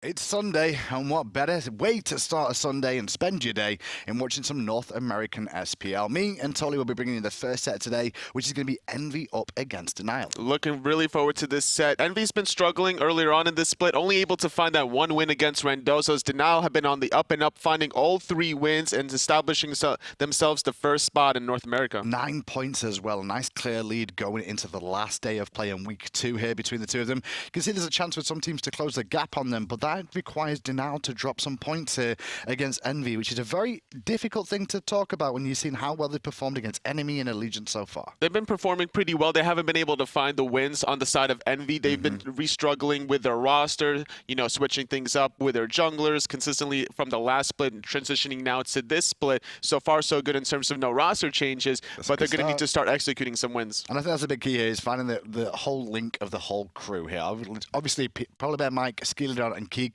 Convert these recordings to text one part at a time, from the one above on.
It's Sunday, and what better way to start a Sunday and spend your day in watching some North American SPL. Me and Tolly will be bringing you the first set today, which is going to be EnVy up against Denial. Looking really forward to this set. EnVy's been struggling earlier on in this split, only able to find that one win against Rendozo's. Denial have been on the up and up, finding all 3 wins and establishing themselves the first spot in North America. 9 points as well. A nice clear lead going into the last day of play in week 2 here between the two of them. You can see there's a chance for some teams to close the gap on them, but that requires Denial to drop some points here against EnVy, which is a very difficult thing to talk about when you've seen how well they've performed against Enemy and Allegiance so far. They've been performing pretty well. They haven't been able to find the wins on the side of EnVy. They've been re-struggling with their roster, switching things up with their junglers consistently from the last split and transitioning now to this split. So far, so good in terms of no roster changes, but they're going to need to start executing some wins. And I think that's a big key here, is finding the whole link of the whole crew here. Obviously, PolarBearMike, Skeeledon, and Kiki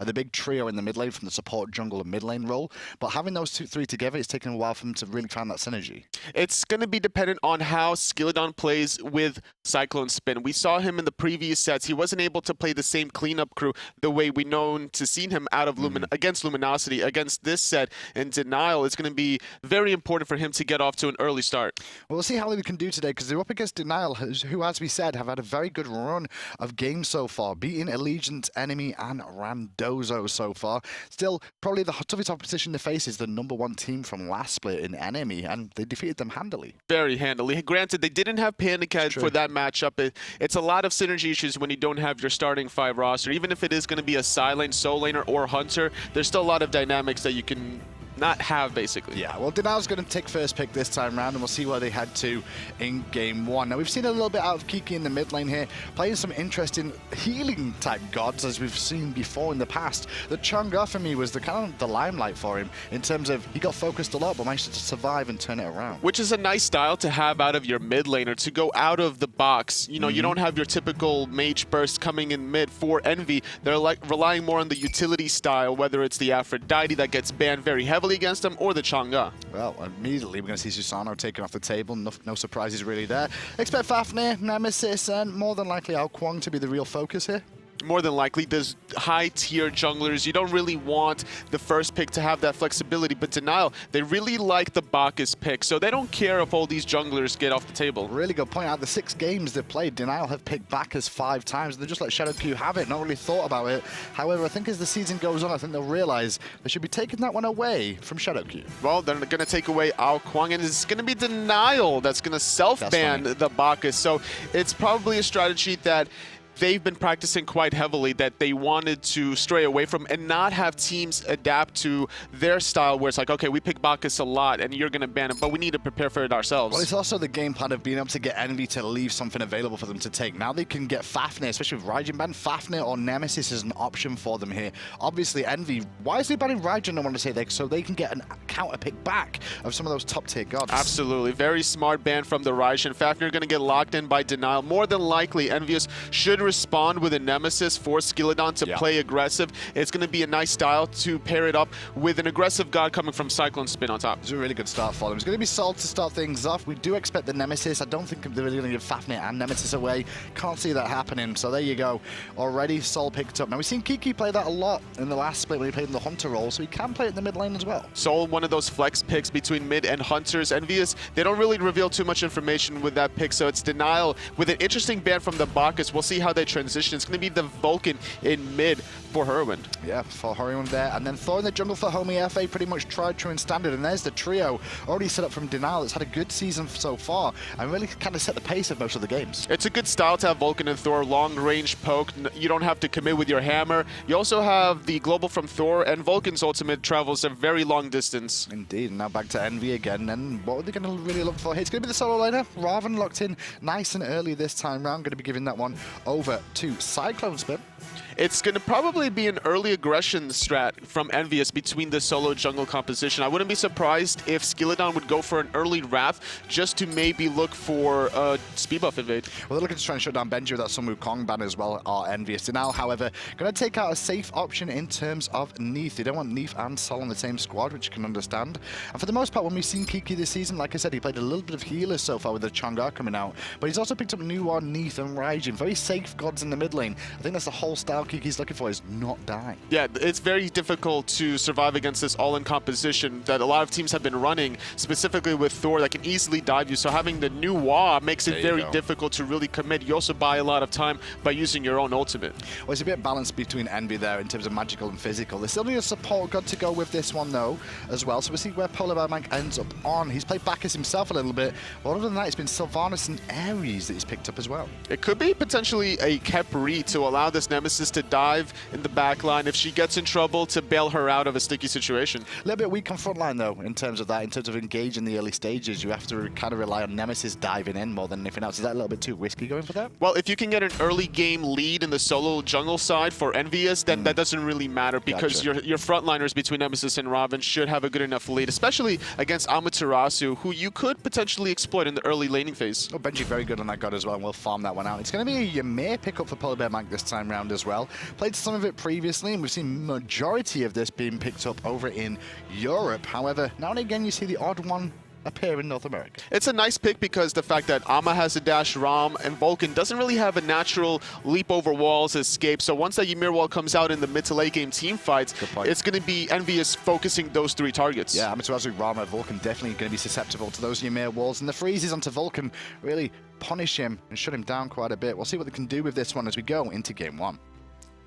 are the big trio in the mid lane from the support, jungle, and mid lane role. But having those 3 together, it's taken a while for them to really find that synergy. It's going to be dependent on how Skeeledon plays with CycloneSpin. We saw him in the previous sets. He wasn't able to play the same cleanup crew the way we known to seen him out of against Luminosity. Against this set in Denial, it's going to be very important for him to get off to an early start. Well, we'll see how they can do today, because they're up against Denial, who, as we said, have had a very good run of games so far, beating Allegiance, Enemy, and Rendozo so far. Still, probably the toughest opposition to face is the #1 team from last split in Enemy, and they defeated them handily. Very handily. Granted, they didn't have Panic Head for that matchup. It's a lot of synergy issues when you don't have your starting 5 roster. Even if it is going to be a side lane, soul laner, or hunter, there's still a lot of dynamics that you can not have, basically. Yeah, well, Denial's going to take first pick this time round, and we'll see where they head to in game 1. Now, we've seen a little bit out of Kiki in the mid lane here, playing some interesting healing-type gods, as we've seen before in the past. The Chang'e, for me, was the kind of the limelight for him, in terms of he got focused a lot, but managed to survive and turn it around. Which is a nice style to have out of your mid laner, to go out of the box. You don't have your typical mage burst coming in mid for EnVy. They're relying more on the utility style, whether it's the Aphrodite that gets banned very heavily against them, or the Chang'e. Well, immediately we're going to see Susano taken off the table. No surprises really there. Expect Fafnir, Nemesis, and more than likely Ao Kuang to be the real focus here. More than likely, there's high-tier junglers. You don't really want the first pick to have that flexibility, but Denial, they really like the Bacchus pick, so they don't care if all these junglers get off the table. Really good point. Out of the 6 games they've played, Denial have picked Bacchus 5 times. They just let Shadowq have it, not really thought about it. However, I think as the season goes on, I think they'll realize they should be taking that one away from Shadowq. Well, they're going to take away Ao Kuang, and it's going to be Denial that's going to self-ban the Bacchus, so it's probably a strategy that they've been practicing quite heavily, that they wanted to stray away from and not have teams adapt to their style, where it's like, okay, we pick Bacchus a lot and you're going to ban him, but we need to prepare for it ourselves. Well, it's also the game plan of being able to get EnVy to leave something available for them to take. Now they can get Fafnir, especially with Raijin ban. Fafnir or Nemesis is an option for them here. Obviously, EnVy wisely banning Raijin, I want to say, so they can get a counter pick back of some of those top tier gods. Absolutely. Very smart ban from the Raijin. Fafnir going to get locked in by Denial. More than likely, EnVyUs should respond with a Nemesis for Skeeledon to play aggressive. It's going to be a nice style to pair it up with an aggressive god coming from CycloneSpin on top. It's a really good start for them. It's going to be Sol to start things off. We do expect the Nemesis. I don't think they're really going to give Fafnir and Nemesis away. Can't see that happening. So there you go. Already Sol picked up. Now we've seen Kiki play that a lot in the last split when he played in the Hunter role, so he can play it in the mid lane as well. Sol, one of those flex picks between mid and Hunters. EnVyUs, they don't really reveal too much information with that pick, so it's Denial with an interesting ban from the Bacchus. We'll see how they transition. It's going to be the Vulcan in mid for Hurriwind. Yeah, for Hurriwind there. And then Thor in the jungle for Homiefe, pretty much tried, true, and standard. And there's the trio already set up from Denial. It's had a good season so far and really kind of set the pace of most of the games. It's a good style to have Vulcan and Thor, long-range poke. You don't have to commit with your hammer. You also have the global from Thor, and Vulcan's ultimate travels a very long distance. Indeed. And now back to EnVy again. And what are they going to really look for here? It's going to be the solo laner. Ravana locked in nice and early this time round. Going to be giving that one over to CycloneSpin. It's going to probably be an early aggression strat from EnVyUs between the solo jungle composition. I wouldn't be surprised if Skeeledon would go for an early Wrath just to maybe look for a speed buff invade. Well, they're looking to try and shut down Benji with that Sun Wukong ban as well, are EnVyUs. Now, however, going to take out a safe option in terms of Neith. They don't want Neith and Sol on the same squad, which you can understand. And for the most part, when we've seen Kiki this season, like I said, he played a little bit of healer so far with the Chang'e coming out. But he's also picked up Neith and Raijin. Very safe gods in the mid lane. I think that's the whole style what Kiki's looking for is not die. Yeah, it's very difficult to survive against this all-in composition that a lot of teams have been running, specifically with Thor that can easily dive you. So having the new Wa makes it very difficult to really commit. You also buy a lot of time by using your own ultimate. Well, it's a bit balanced between EnVy there in terms of magical and physical. They still need a support god to go with this one, though, as well. So we'll see where PolarBearMike ends up on. He's played Bacchus himself a little bit. But other than that, it's been Sylvanas and Ares that he's picked up as well. It could be potentially a Kepri to allow this Nemesis to dive in the back line if she gets in trouble, to bail her out of a sticky situation. A little bit weak on front line, though, in terms of that. In terms of engaging the early stages, you have to kind of rely on Nemesis diving in more than anything else. Is that a little bit too risky going for that? Well, if you can get an early game lead in the solo jungle side for EnVyUs, then that doesn't really matter, because your frontliners between Nemesis and Ravana should have a good enough lead, especially against Amaterasu, who you could potentially exploit in the early laning phase. Oh, Benji very good on that god as well, and we'll farm that one out. It's going to be a Ymir pickup for PolarBearMike this time round as well. Played some of it previously, and we've seen majority of this being picked up over in Europe. However, now and again you see the odd one appear in North America. It's a nice pick because the fact that Ama has a dash, Ram, and Vulcan doesn't really have a natural leap over walls, escape. So once that Ymir wall comes out in the mid to late game team fights, it's going to be EnVyUs focusing those three targets. Yeah, Amaterasu, Rama, Vulcan definitely going to be susceptible to those Ymir walls. And the freezes onto Vulcan really punish him and shut him down quite a bit. We'll see what they can do with this one as we go into game one.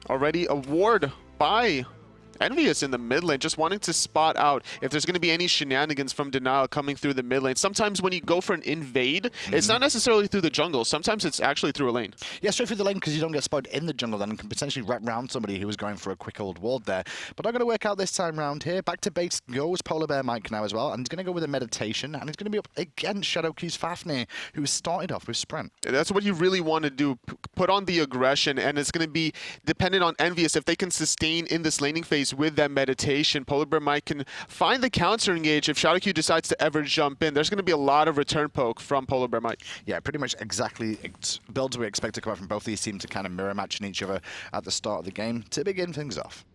Already a ward by EnVyUs in the mid lane, just wanting to spot out if there's going to be any shenanigans from Denial coming through the mid lane. Sometimes when you go for an invade, it's not necessarily through the jungle. Sometimes it's actually through a lane. Yeah, straight through the lane, because you don't get spotted in the jungle then and can potentially wrap round somebody who was going for a quick old ward there. But not going to work out this time round here. Back to base goes PolarBearMike now as well, and he's going to go with a meditation, and he's going to be up against Shadowq's Fafnir, who started off with Sprint. That's what you really want to do. Put on the aggression, and it's going to be dependent on EnVyUs. If they can sustain in this laning phase with that meditation, PolarBearMike can find the counter engage if Shadowq decides to ever jump in. There's going to be a lot of return poke from PolarBearMike. Yeah, pretty much exactly builds we expect to come out from both these teams to kind of mirror matching each other at the start of the game to begin things off.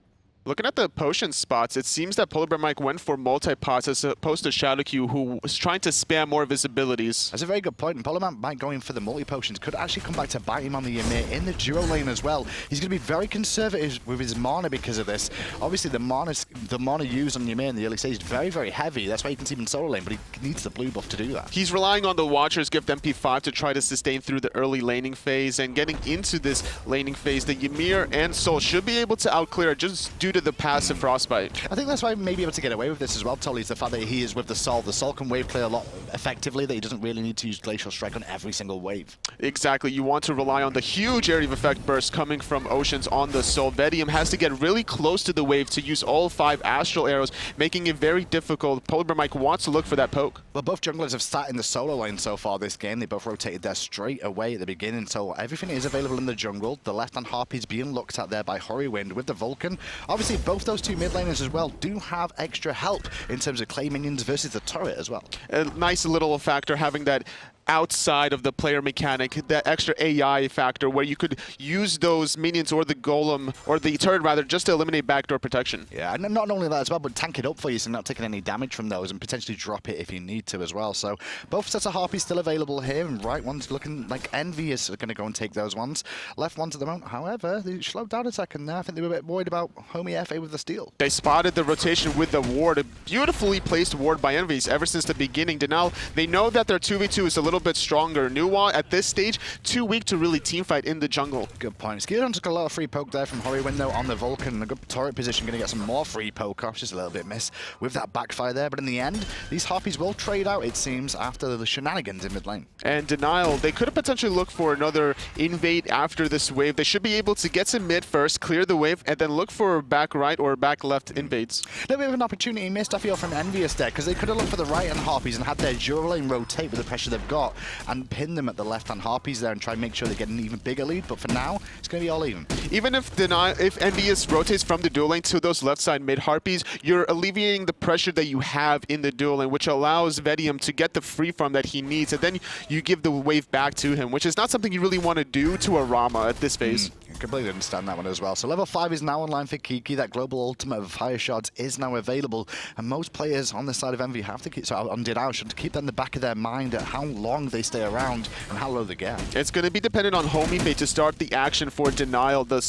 Looking at the potion spots, it seems that PolarBearMike went for multi-pots as opposed to Shadowq, who was trying to spam more of his abilities. That's a very good point, and PolarBearMike going for the multi-potions could actually come back to bite him on the Ymir in the duo lane as well. He's going to be very conservative with his mana because of this. Obviously, the mana used on Ymir in the early stage is very, very heavy. That's why you can see him in solo lane, but he needs the blue buff to do that. He's relying on the Watcher's Gift MP5 to try to sustain through the early laning phase, and getting into this laning phase, the Ymir and Soul should be able to outclear it just due to the passive Frostbite. I think that's why he may be able to get away with this as well, Tolly, is the fact that he is with the Soul. The Soul can wave play a lot effectively, that he doesn't really need to use Glacial Strike on every single wave. Exactly. You want to rely on the huge area of effect burst coming from Oceans on the Soul. Vetium has to get really close to the wave to use all 5 Astral Arrows, making it very difficult. PolarBearMike wants to look for that poke. Well, both junglers have sat in the solo lane so far this game. They both rotated there straight away at the beginning, so everything is available in the jungle. The left-hand Harpy's being looked at there by Hurriwind with the Vulcan. Obviously, both those two mid laners as well do have extra help in terms of clay minions versus the turret as well. A nice little factor having that outside of the player mechanic, that extra AI factor where you could use those minions or the golem, or the turret rather, just to eliminate backdoor protection. Yeah, and not only that as well, but tank it up for you so you're not taking any damage from those, and potentially drop it if you need to as well. So both sets of Harpies still available here, and right one's looking like EnVyUs are going to go and take those ones. Left ones at the moment, however, they slowed down a second there. I think they were a bit worried about Homiefe with the steal. They spotted the rotation with the ward, a beautifully placed ward by EnVyUs ever since the beginning. Now they know that their 2v2 is a little bit stronger. Nuwa at this stage too weak to really teamfight in the jungle. Good point. Skeeledon took a lot of free poke there from Hurriwind though on the Vulcan. A good turret position, going to get some more free poke off. Just a little bit miss with that backfire there. But in the end, these Harpies will trade out, it seems, after the shenanigans in mid lane. And Denial, they could have potentially looked for another invade after this wave. They should be able to get to mid first, clear the wave, and then look for back right or back left invades. A little bit of an opportunity missed, I feel, from EnVyUs there, because they could have looked for the right-hand Harpies and had their dual lane rotate with the pressure they've got and pin them at the left-hand Harpies there and try and make sure they get an even bigger lead. But for now, it's going to be all even. Even if EnVyUs rotates from the dual lane to those left side mid Harpies, you're alleviating the pressure that you have in the dual lane, which allows Vetium to get the free farm that he needs, and then you give the wave back to him, which is not something you really want to do to a Rama at this phase. I completely understand that one as well. So level 5 is now online for Kiki. Kiki, that global ultimate of fire shards is now available, and most players on the side of Envy have to keep, so on Denial should keep that in the back of their mind at how long they stay around and how low they get. It's going to be dependent on Homiefe to start the action for Denial. The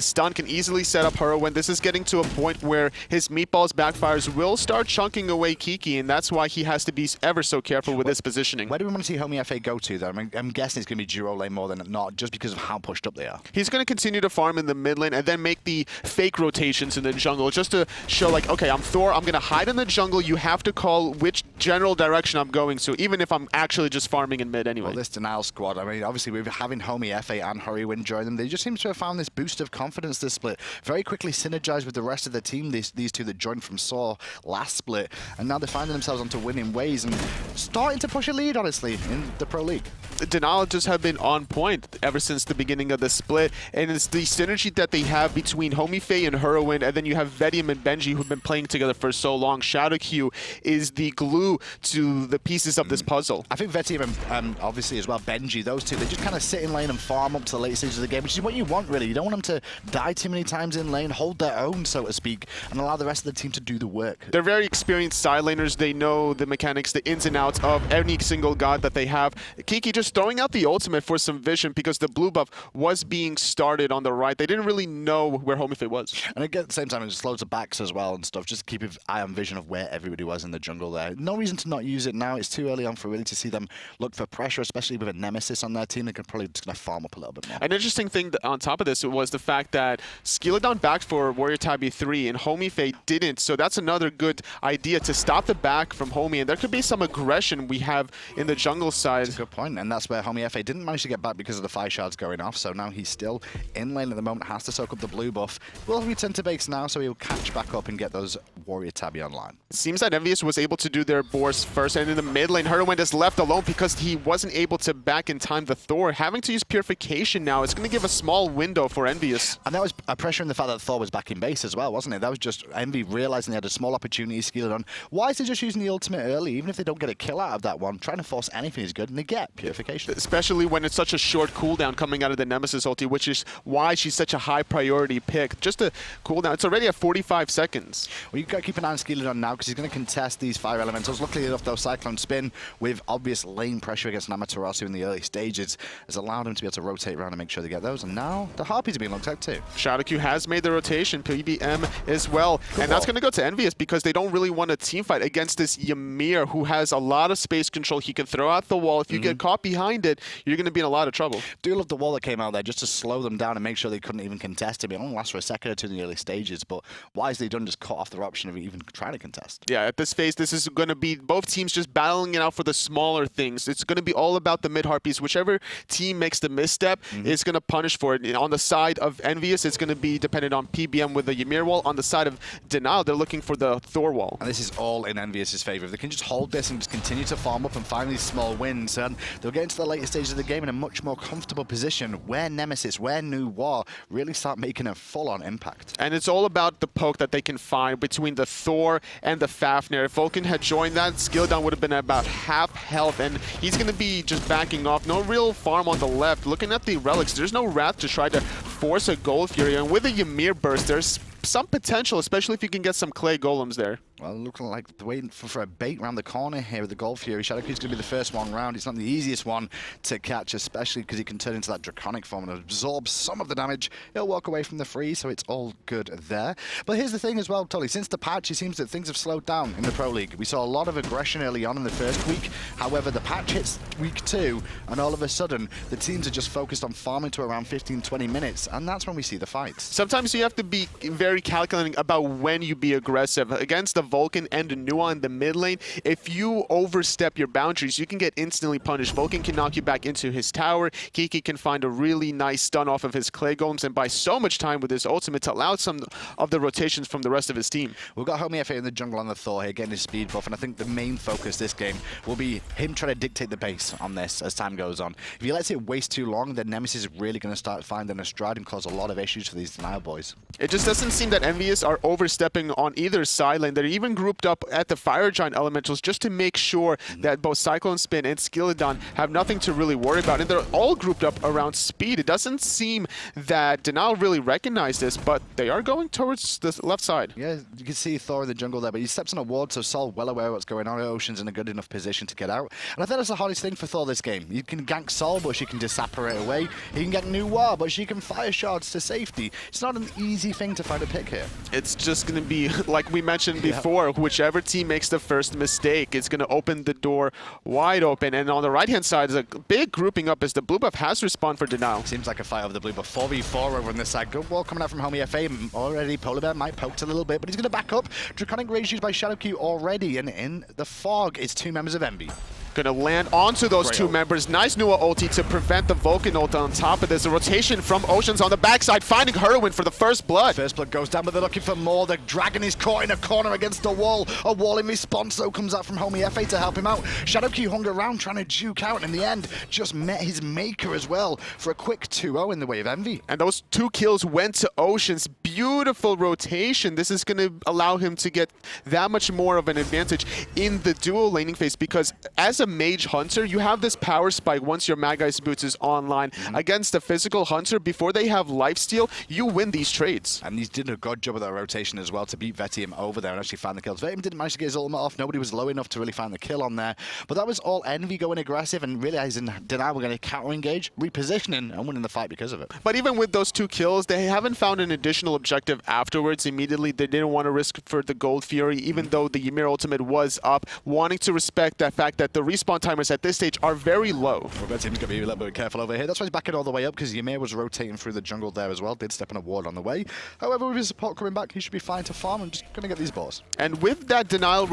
stun can easily set up Hurriwind. This is getting to a point where his meatballs backfires will start chunking away Kiki, and that's why he has to be ever so careful with his positioning. Where do we want to see Homiefe go to, though? I mean, I'm guessing it's going to be duo lane more than not, just because of how pushed up they are. He's going to continue to farm in the mid lane and then make the fake rotations in the jungle, just to show, like, okay, I'm Thor, I'm going to hide in the jungle. You have to call which general direction I'm going to, even if I'm actually just farming in mid anyway. Well, this Denial squad, I mean, obviously, we're having Homiefe and Hurriwind join them. They just seem to have found this boost of confidence this split. Very quickly synergized with the rest of the team, these two that joined from Saw last split. And now they're finding themselves onto winning ways and starting to push a lead, honestly, in the Pro League. Denial just have been on point ever since the beginning of the split, and it's the synergy that they have between Homiefe and Hurriwind, and then you have Vetium and Benji who've been playing together for so long. Shadowq is the glue to the pieces of this puzzle. I think Vetium and obviously as well Benji, those two, they just kind of sit in lane and farm up to the late stages of the game, which is what you want really. You don't want them to die too many times in lane, hold their own, so to speak, and allow the rest of the team to do the work. They're very experienced side laners. They know the mechanics, the ins and outs of any single god that they have. Kiki just throwing out the ultimate for some vision because the blue buff was being started on the right. They didn't really know where Homiefe was. And again, at the same time, it just slows the backs as well and stuff. Just keep an eye on vision of where everybody was in the jungle there. No reason to not use it now. It's too early on for really to see them look for pressure, especially with a Nemesis on their team. They can probably just gonna farm up a little bit more. An interesting thing on top of this was the fact that Skeeledon backed for Warrior Tabby 3 and Homiefe didn't. So that's another good idea to stop the back from Homie. And there could be some aggression we have in the jungle side. That's a good point. And that's where Homiefe didn't manage to get back because of the fire shards going off. So now he's still in lane at the moment, has to soak up the blue buff. Will return to base now, so he'll catch back up and get those Warrior Tabby online. It seems that EnVyUs was able to do their boars first, and in the mid lane, Hurriwind is left alone because he wasn't able to back in time the Thor. Having to use Purification now, it's going to give a small window for EnVyUs. And that was a pressure in the fact that Thor was back in base as well, wasn't it? That was just Envy realizing they had a small opportunity, Skeeledon. Why is he just using the ultimate early? Even if they don't get a kill out of that one, trying to force anything is good, and they get Purification. Especially when it's such a short cooldown coming out of the Nemesis ulti, which is why she's such a high priority pick. Just a cooldown. It's already at 45 seconds. Well, you've got to keep an eye on Skeeledon now because he's going to contest these fire elementals. Luckily enough, though, CycloneSpin with obvious lane pressure against Amaterasu in the early stages has allowed him to be able to rotate around and make sure they get those. And now the Harpies are being looked at too. Shadowq has made the rotation, PBM as well. And that's going to go to EnVyUs because they don't really want a team fight against this Ymir who has a lot of space control. He can throw out the wall. If you get caught behind it, you're going to be in a lot of trouble. Do love the wall that came out there just to slow them down and make sure they couldn't even contest him. It only lasts for a second or two in the early stages, but wisely done, just cut off their option of even trying to contest. Yeah, at this phase, this is going to be both teams just battling it out for the smaller things. It's going to be all about the mid-harpies. Whichever team makes the misstep is going to punish for it. On the side of EnVyUs, it's going to be dependent on PBM with the Ymir wall. On the side of Denial, they're looking for the Thor wall. And this is all in EnVyUs' favor. If they can just hold this and just continue to farm up and find these small wins, and they'll get into the later stages of the game in a much more comfortable position where Nemesis, where New War really start making a full-on impact. And it's all about the poke that they can find between the Thor and the Fafnir. If Vulcan had joined that, Skeeledon would have been at about half health, and he's going to be just backing off. No real farm on the left. Looking at the relics, there's no Wrath to try to force a Gold Fury, and with a Ymir burst, there's some potential, especially if you can get some clay golems there. Well, looking like waiting for a bait around the corner here with the Gold Fury. Shadowq is going to be the first one round. It's not the easiest one to catch, especially because he can turn into that draconic form and absorb some of the damage. He'll walk away from the freeze, so it's all good there. But here's the thing as well, Tully. Since the patch, it seems that things have slowed down in the Pro League. We saw a lot of aggression early on in the first week. However, the patch hits week 2, and all of a sudden, the teams are just focused on farming to around 15-20 minutes, and that's when we see the fights. Sometimes you have to be very calculating about when you be aggressive. Against the Vulcan and the Nua in the mid lane, if you overstep your boundaries, you can get instantly punished. Vulcan can knock you back into his tower. Kiki can find a really nice stun off of his clay golems and buy so much time with his ultimate to allow some of the rotations from the rest of his team. We've got Homiefe in the jungle on the Thor here, getting his speed buff, and I think the main focus this game will be him trying to dictate the pace on this as time goes on. If he lets it waste too long, then Nemesis is really going to start finding a stride and cause a lot of issues for these Denial boys. It just doesn't seem that EnVyUs are overstepping on either side lane. They're even grouped up at the Fire Giant Elementals just to make sure that both CycloneSpin and Skeeledon have nothing to really worry about. And they're all grouped up around speed. It doesn't seem that Denial really recognized this, but they are going towards the left side. Yeah, you can see Thor in the jungle there, but he steps on a ward, so Sol well aware of what's going on. Ocean's in a good enough position to get out. And I think that's the hardest thing for Thor this game. You can gank Sol, but she can disapparate away. He can get New War, but she can fire shards to safety. It's not an easy thing to find a pick here. It's just going to be, like we mentioned before, whichever team makes the first mistake, it's going to open the door wide open. And on the right-hand side is a big grouping up as the blue buff has respawned for Denial. Seems like a fight over the blue buff. 4v4 over on this side. Good wall coming out from Homiefe. Already PolarBearMike poked a little bit, but he's going to back up. Draconic Rage used by Shadowq already, and in the fog is 2 members of EnVy. Gonna land onto those two members. Nice Nua ulti to prevent the Vulcan ult on top of this. A rotation from Oceans on the backside, finding Hurriwind for the first blood. First blood goes down, but they're looking for more. The Dragon is caught in a corner against the wall. A wall in response, though, comes out from Homiefe to help him out. Shadowq hung around trying to juke out, and in the end, just met his maker as well for a quick 2-0 in the way of EnVy. And those 2 kills went to Oceans. Beautiful rotation. This is gonna allow him to get that much more of an advantage in the dual laning phase, because as a mage hunter, you have this power spike once your Magi's Boots is online. Against a physical hunter, before they have lifesteal, you win these trades. And he's did a good job of that rotation as well to beat Vetium over there and actually find the kills. Vetium didn't manage to get his ultimate off. Nobody was low enough to really find the kill on there. But that was all EnVy going aggressive and realizing Denial were going to counter-engage, repositioning, and winning the fight because of it. But even with those 2 kills, they haven't found an additional objective afterwards. Immediately, they didn't want to risk for the Gold Fury, even though the Ymir ultimate was up, wanting to respect that fact that the respawn timers at this stage are very low. Well, Vetium's going to be a little bit careful over here. That's why he's backing all the way up, because Ymir was rotating through the jungle there as well. Did step on a ward on the way. However, with his support coming back, he should be fine to farm and just going to get these balls. And with that Denial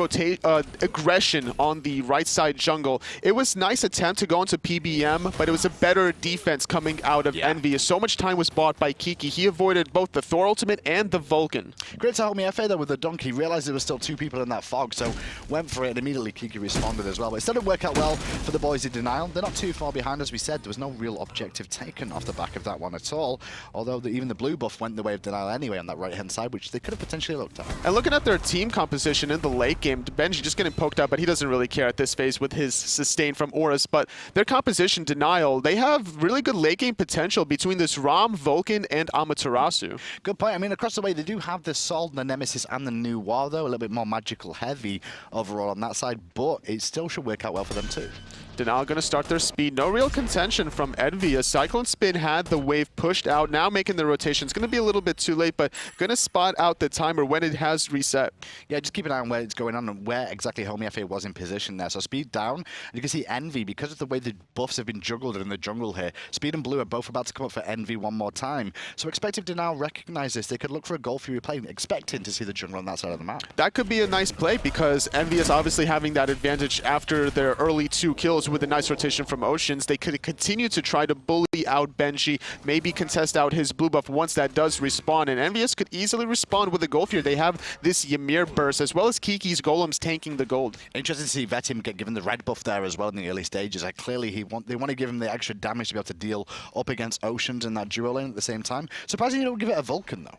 aggression on the right side jungle, it was a nice attempt to go into PBM, but it was a better defense coming out of EnVy. So much time was bought by Kiki. He avoided both the Thor ultimate and the Vulcan. Great to Homiefe though with the donkey. Realized there were still 2 people in that fog, so went for it, and immediately Kiki responded as well. But it didn't work out well for the boys in Denial. They're not too far behind, as we said. There was no real objective taken off the back of that one at all, although even the blue buff went the way of Denial anyway on that right-hand side, which they could have potentially looked at. And looking at their team composition in the late game, Benji just getting poked out, but he doesn't really care at this phase with his sustain from auras. But their composition, Denial, they have really good late game potential between this Ram, Vulcan, and Amaterasu. Good point. I mean, across the way, they do have the Sol, the Nemesis, and the New War, though. A little bit more magical heavy overall on that side, but it still should work out well for them too. Denial going to start their speed. No real contention from EnVy as CycloneSpin had the wave pushed out. Now making the rotation. It's going to be a little bit too late, but going to spot out the timer when it has reset. Yeah, just keep an eye on where it's going on and where exactly Homiefe was in position there. So speed down. And you can see EnVy, because of the way the buffs have been juggled in the jungle here, speed and blue are both about to come up for EnVy one more time. So expect if Denial recognize this, they could look for a Gold Fury play, expecting to see the jungle on that side of the map. That could be a nice play, because EnVy is obviously having that advantage after their early 2 kills with a nice rotation from Oceans. They could continue to try to bully out Benji, maybe contest out his blue buff once that does respawn, and EnVyUs could easily respond with a gold fear. They have this Ymir burst, as well as Kiki's golems tanking the gold. Interesting to see Vetium get given the red buff there as well in the early stages. Clearly they want to give him the extra damage to be able to deal up against Oceans in that duo lane at the same time. Surprising you don't give it a Vulcan though.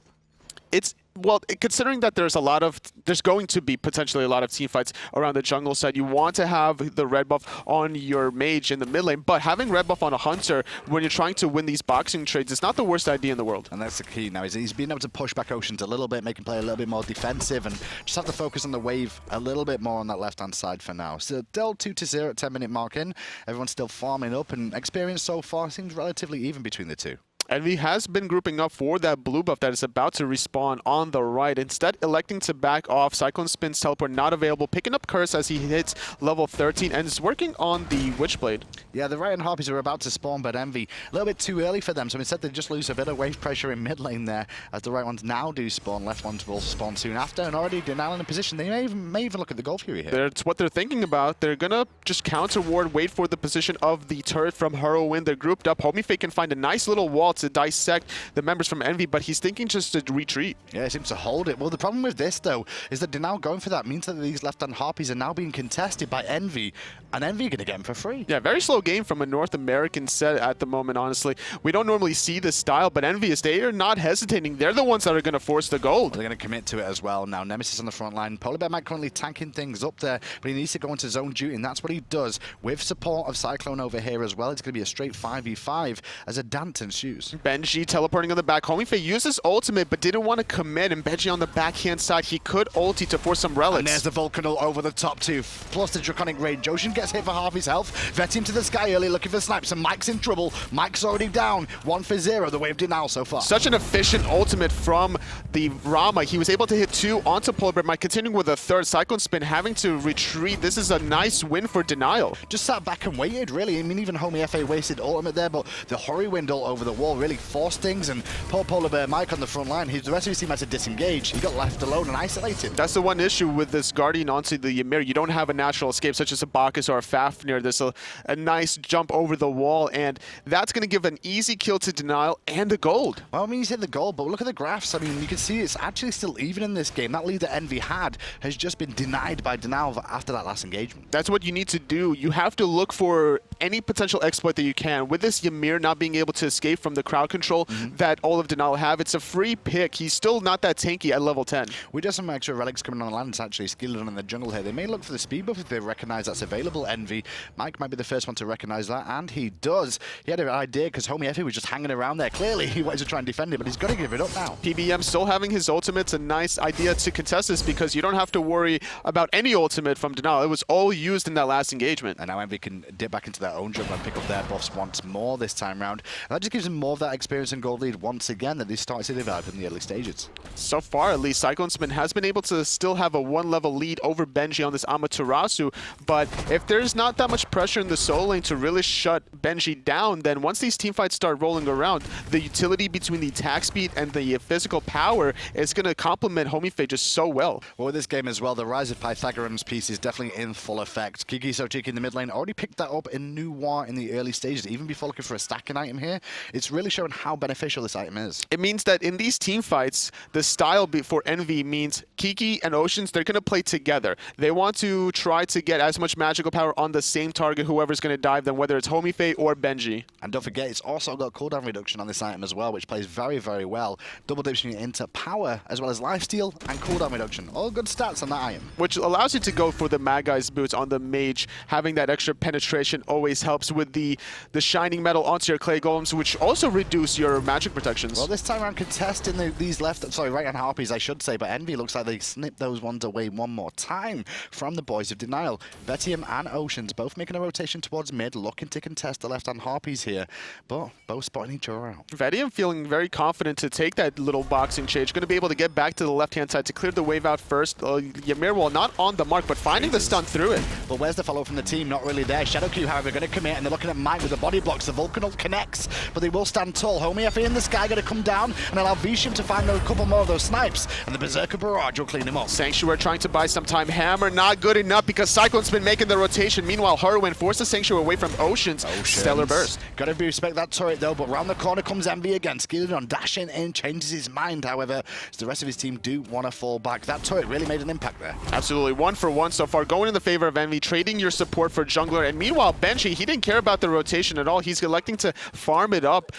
Well, considering that there's going to be potentially a lot of team fights around the jungle side, you want to have the red buff on your mage in the mid lane, but having red buff on a hunter when you're trying to win these boxing trades is not the worst idea in the world. And that's the key now, is he's been able to push back Oceans a little bit, make him play a little bit more defensive, and just have to focus on the wave a little bit more on that left-hand side for now. So still 2-0 at 10-minute mark in. Everyone's still farming up, and experience so far seems relatively even between the two. EnVy has been grouping up for that blue buff that is about to respawn on the right, instead electing to back off. CycloneSpin's teleport not available, picking up Curse as he hits level 13 and is working on the Witchblade. Yeah, the right and Harpies are about to spawn, but EnVy a little bit too early for them, so instead they just lose a bit of wave pressure in mid lane there, as the right ones now do spawn, left ones will spawn soon after, and already Denial in a position. They may even look at the Gold Fury here. That's what they're thinking about. They're gonna just counter ward, wait for the position of the turret from Hurriwind. They're grouped up. Homiefe can find a nice little wall to dissect the members from Envy, but he's thinking just to retreat. Yeah, he seems to hold it. Well, the problem with this, though, is that Denial going for that means that these left-hand Harpies are now being contested by Envy, and Envy are going to get them for free. Yeah, very slow game from a North American set at the moment, honestly. We don't normally see this style, but EnVyUs, they are not hesitating. They're the ones that are going to force the gold. They're going to commit to it as well. Now, Nemesis on the front line. PolarBearMike currently tanking things up there, but he needs to go into zone duty, and that's what he does with support of Cyclone over here as well. It's going to be a straight 5v5 as a dance ensues. Benji teleporting on the back. Homiefe uses ultimate, but didn't want to commit, and Benji on the backhand side, he could ulti to force some relics. And there's the Vulcan ult over the top two, plus the Draconic Rage. Ocean gets hit for half his health. Vetium to the sky early, looking for snipes, and Mike's in trouble. Mike's already down. 1 for 0, the way of Denial so far. Such an efficient ultimate from the Rama. He was able to hit 2 onto PolarBearMike, continuing with a third. CycloneSpin having to retreat. This is a nice win for Denial. Just sat back and waited, really. I mean, even Homiefe wasted ultimate there, but the Hurriwind ult over the wall really forced things, and poor PolarBearMike on the front line, the rest of his team had to disengage. He got left alone and isolated. That's the one issue with this Guardian onto the Ymir. You don't have a natural escape, such as a Bacchus or a Fafnir. There's a nice jump over the wall, and that's going to give an easy kill to Denial and the gold. Well, I mean, he's hit the gold, but look at the graphs. I mean, you can see it's actually still even in this game. That lead that Envy had has just been denied by Denial after that last engagement. That's what you need to do. You have to look for any potential exploit that you can. With this Ymir not being able to escape from the crowd control that all of Denial have, it's a free pick. He's still not that tanky at level 10. We do have some extra relics coming on the land. It's actually Skeeledon in the jungle here. They may look for the speed buff if they recognize that's available. Envy. Mike might be the first one to recognize that, and he does. He had an idea because Homiefe was just hanging around there. Clearly, he wanted to try and defend it, but he's got to give it up now. PBM still having his ultimate's a nice idea to contest this because you don't have to worry about any ultimate from Denial. It was all used in that last engagement. And now Envy can dip back into their own jungle and pick up their buffs once more this time round. And that just gives them more of that experience and gold lead once again that they started to develop in the early stages. So far, at least, CycloneSpin has been able to still have a 1-level lead over Benji on this Amaterasu, but if there's not that much pressure in the solo lane to really shut Benji down, then once these teamfights start rolling around, the utility between the attack speed and the physical power is going to complement Homiefe just so well. Well, with this game as well, the Rise of Pythagorean's piece is definitely in full effect. KikiSoCheeky in the mid lane already picked that up in New War in the early stages, even before looking for a stacking item here. It's really showing how beneficial this item is. It means that in these team fights, the style for Envy means Kiki and Oceans, they're going to play together. They want to try to get as much magical power on the same target, whoever's going to dive them, whether it's Homiefe or Benji. And don't forget, it's also got cooldown reduction on this item as well, which plays very, very well. Double dipping it into power, as well as lifesteal and cooldown reduction. All good stats on that item. Which allows you to go for the Mad Guy's boots on the mage. Having that extra penetration always helps with the shining metal onto your clay golems, which also reduce your magic protections. Well, this time around contesting these right-hand harpies, I should say, but Envy looks like they snipped those ones away one more time from the boys of Denial. Vetium and Oceans both making a rotation towards mid, looking to contest the left-hand harpies here, but both spotting each other out. Vetium feeling very confident to take that little boxing change. Going to be able to get back to the left-hand side to clear the wave out first. Ymir, well, not on the mark, but finding the stun through it. But where's the follow from the team? Not really there. Shadowq, however, going to commit, and they're looking at Mike with the body blocks. The Vulcan ult connects, but they will stand tall. Homiefe in the sky going to come down and allow Vetium to find a couple more of those snipes, and the Berserker Barrage will clean him off. Sanctuary trying to buy some time. Hammer not good enough because CycloneSpin making the rotation. Meanwhile, Hurriwind forces Sanctuary away from Oceans. Stellar burst. Gotta respect that turret though, but round the corner comes Envy again. Skeeledon dashing in, changes his mind, however, as the rest of his team do want to fall back. That turret really made an impact there. Absolutely, 1 for 1 so far, going in the favor of Envy, trading your support for jungler. And meanwhile, Benji, he didn't care about the rotation at all. He's electing to farm it up,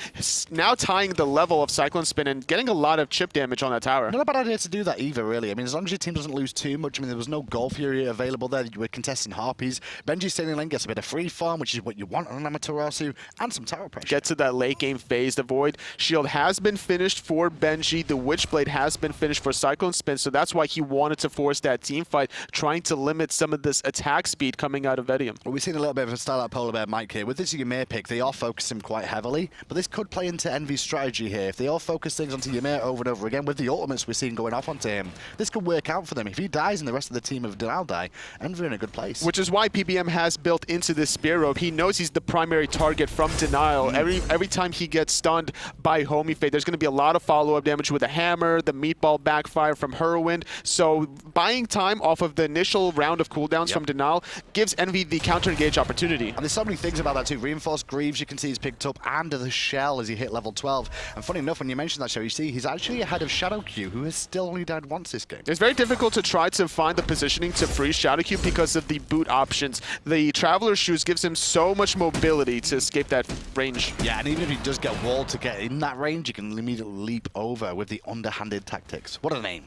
now tying the level of CycloneSpin and getting a lot of chip damage on that tower. Not a bad idea to do that either, really. I mean, as long as your team doesn't lose too much. I mean, there was no Gold Fury available there. You were contesting Harpies. Benji's staying lane gets a bit of free farm, which is what you want on an Amaterasu, and some tower pressure. Get to that late game phase. The Void Shield has been finished for Benji. The Witchblade has been finished for CycloneSpin, so that's why he wanted to force that team fight, trying to limit some of this attack speed coming out of Vetium. Well, we've seen a little bit of a style at PolarBearMike here. With this Ymir pick, they are focusing quite heavily, but this could play into Envy's strategy here. If they all focus things onto Ymir over and over again, with the ultimates we're seeing going off onto him, this could work out for them. If he dies and the rest of the team of Denial die, Envy are in a good place. Which is why PBM has built into this spear rope. He knows he's the primary target from Denial. Every time he gets stunned by Homiefe, there's going to be a lot of follow-up damage with the hammer, the meatball backfire from Hurriwind. So buying time off of the initial round of cooldowns from Denial gives Envy the counter-engage opportunity. And there's so many things about that too. Reinforced Greaves, you can see, is picked up, and the shell SPL as he hit level 12. And funny enough, when you mention that show, you see he's actually ahead of Shadowq, who has still only died once this game. It's very difficult to try to find the positioning to freeze Shadowq because of the boot options. The Traveler Shoes gives him so much mobility to escape that range. Yeah, and even if he does get walled to get in that range, you can immediately leap over with the underhanded tactics. What a name.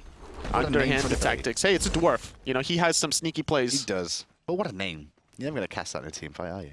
Underhanded tactics. Hey, it's a dwarf. You know, he has some sneaky plays. He does. But what a name. You're never going to cast that in a team fight, are you?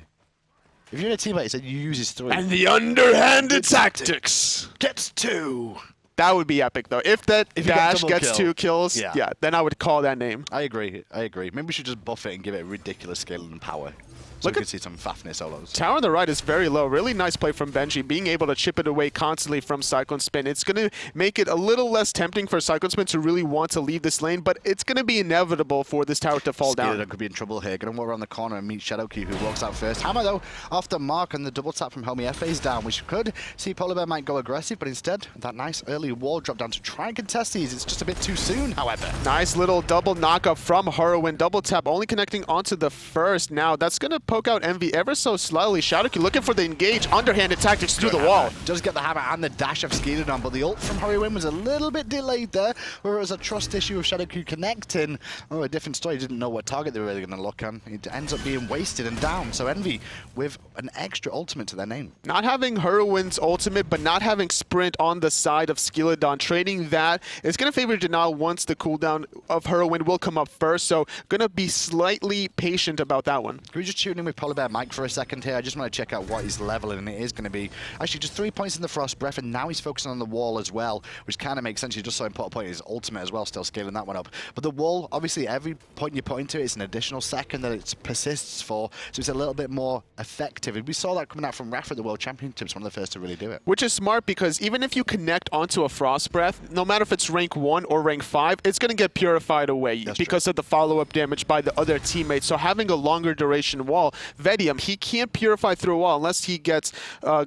If you're in a team fight, you said you use his 3. And the underhanded tactics gets 2. That would be epic, though. If that dash gets kill. 2 kills, yeah, then I would call that name. I agree. Maybe we should just buff it and give it ridiculous skill and power. So we can see some Fafnir solos. Tower on the right is very low. Really nice play from Benji, being able to chip it away constantly from CycloneSpin. It's going to make it a little less tempting for CycloneSpin to really want to leave this lane, but it's going to be inevitable for this tower to fall down. Skeeledon could be in trouble here. Going to walk around the corner and meet Shadowq, who walks out first. Hammer, though, off the mark, and the double tap from Homiefe is down, which could see PolarBearMike go aggressive, but instead, that nice early wall drop down to try and contest these. It's just a bit too soon, however. Nice little double knockup from Hurriwind. Double tap, only connecting onto the first. Now, that's going to poke out Envy ever so slightly. Shadowq looking for the engage, underhanded tactics through the wall. Does get the hammer and the dash of Skeeledon, but the ult from Hurriwind was a little bit delayed there, where it was a trust issue of Shadowq connecting. Oh, a different story. Didn't know what target they were really going to look on. It ends up being wasted and down. So Envy with an extra ultimate to their name. Not having Hurriwind's ultimate, but not having sprint on the side of Skeeledon. Trading that is going to favor Denial once the cooldown of Hurriwind will come up first. So going to be slightly patient about that one. Can we just tune in with PolarBearMike for a second here? I just want to check out what he's leveling, and it is going to be actually just 3 points in the Frost Breath, and now he's focusing on the wall as well, which kind of makes sense. You just saw him put a point in his ultimate as well, still scaling that one up. But the wall, obviously, every point you put into it is an additional second that it persists for, so it's a little bit more effective. And we saw that coming out from Rafa at the World Championships, one of the first to really do it. Which is smart, because even if you connect onto a Frost Breath, no matter if it's rank 1 or rank 5, it's going to get purified away because of the follow-up damage by the other teammates. So having a longer duration wall, Vetium, he can't purify through a wall unless he gets